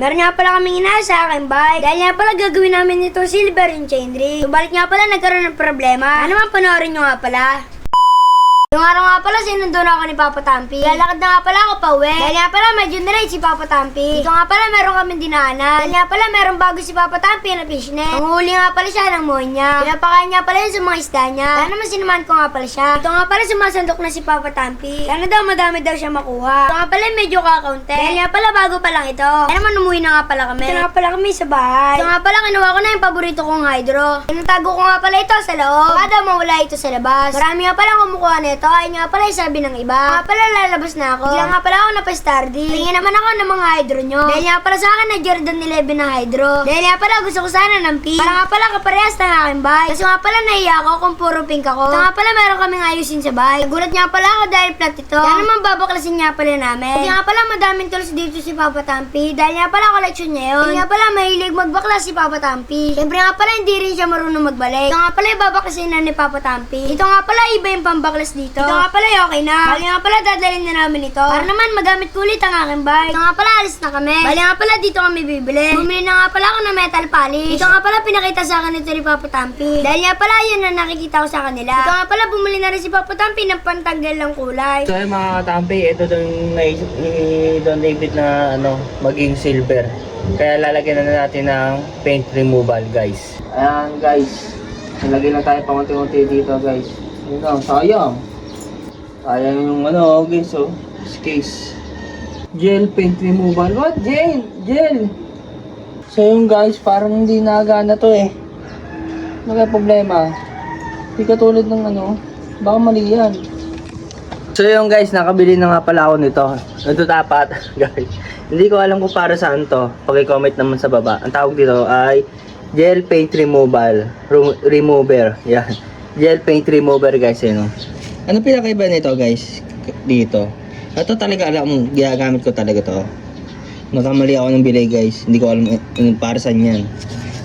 Meron nga pala kaming inaasa sa aking bike. Dahil nga pala gagawin namin ito silver yung chain ring. Subalit nga pala nagkaroon ng problema. Ano man panoorin nyo nga pala. Yung araw nga pala, sinundo na ako ni Papa Tampi. Lalakad na nga pala ako pa uwi. Dahil nga pala, medyo na si Papa Tampi. Dito nga pala, meron kaming dinaanan. Dahil nga pala, meron bago si Papa Tampi na fishnet. Ang huli nga pala siya ng moy niya. Pinapakain nga pala yun sa mga isda niya. Kaya naman sinuman ko nga pala siya. Dito nga pala, sumasandok na si Papa Tampi. Sana daw, madami daw siya makuha. Dito nga pala, medyo kakaunti. Dahil nga pala, bago pa lang ito. Kaya naman, umuwi na nga pala kami. Dito nga pala kami sa bahay. Dito nga pala, kinuha ko na yung paborito kong hydro. Tinatago ko nga pala ito sa loob. Baka daw mawala ito sa labas. Marami nga pala kumukuha nito. Ay nga pala, sabi ng iba. Nga pala lalabas na ako. Bigla nga pala ako napastardy. Tingin naman ako ng mga hydro nyo. Dahil nga pala sa akin na Jordan 11 na hydro. Dahil nga pala gusto ko sana ng pink. Para nga pala kaparehas ng aking bike. Kasi nga pala nahiya ako kung puro pink ako. Ito nga pala meron kaming ayusin sa bike. Nagulat nga pala ako dahil flat ito. Kaya naman babaklasin nga pala namin. Kasi nga pala madaming tools dito si Papa Tampi. Dahil nga pala collection niya yun. Kasi nga pala mahilig magbaklas si Papa Tampi. Siyempre nga pala hindi rin siya marunong magbalik. Ito nga pala ibabaklasin na ni Papa Tampi. Ito nga pala iba yung pambaklas dito. Ito nga pala okay na. Bali nga pala dadalhin na namin ito. Para naman magamit ko ulit ang aking bike. Ito nga pala alis na kami. Bali nga pala dito kami bibili. Bumili na nga pala ako ng metal polish. Ito nga pala pinakita sa akin ito ni Papa Tampi. Dahil nga pala yun na nakikita ko sa kanila. Ito nga pala bumili na rin si Papa Tampi ng pantanggal ng kulay. So yung mga katampi, ito daw yung naisip ni Don David na maging silver. Kaya lalagyan na natin ng paint removal, guys. Ayan, guys. Nalagyan na tayo pamunti-unti dito, guys. Yun lang, sayang. Sayang yung guys, case. Gel paint removal. What? Gel! Gel! So yung guys, parang hindi nagana to eh. Ano kaya problema? Hindi katulad ng baka mali yan. So yung guys, nakabili na nga pala ako nito. Ito dapat, guys. Hindi ko alam kung para saan to. Paki-comment naman sa baba. Ang tawag dito ay gel paint removal. Remover. Yan. Gel paint remover, guys. Ano pinakaiba nito, guys? Dito. Ito talaga alam mo, ginagamit ko talaga to. Nakamali ako ng bilay, guys. Hindi ko alam para saan yan.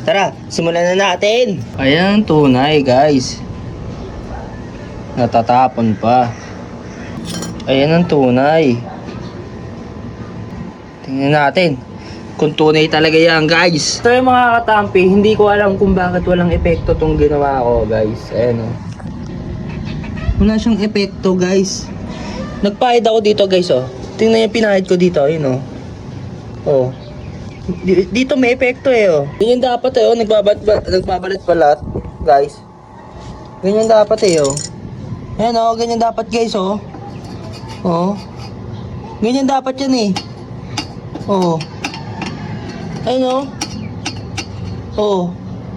Tara, simulan na natin. Ayan, tunay, guys. Natatapon pa. Ayan ang tunay. Tingnan natin kung tunay talaga yan, guys. So yung mga katampi, hindi ko alam kung bakit walang epekto tong ginawa ko, guys. Ayan wala siyang epekto, guys. Nagpahid ako dito, guys, tingnan yung pinahid ko dito, yun, dito may epekto ganyan dapat nagbabalat palat, guys. Ganyan dapat ayan ganyan dapat, guys, ganyan dapat yan ayun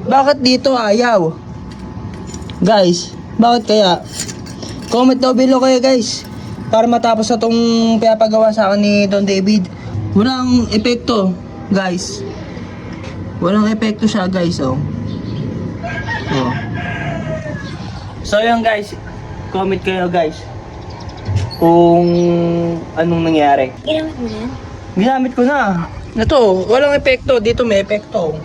bakit dito ayaw, guys? Bakit kaya? Comment daw below kayo, guys, para matapos na tong pinapagawa sa akin ni Don David. Walang epekto, guys. Walang epekto siya, guys, So yun, guys, comment kayo, guys, kung anong nangyari. Ginamit mo na yan? Ginamit ko na. Ito, walang epekto. Dito may epekto.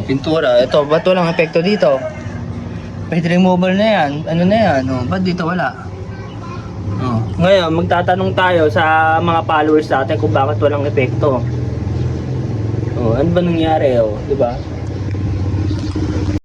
Pintura. Ito, ba't walang epekto dito? Paint removal na yan. Ano na yan? Ba't dito wala? Ngayon, magtatanong tayo sa mga followers natin kung bakit walang epekto. Ano ba nangyari? Diba?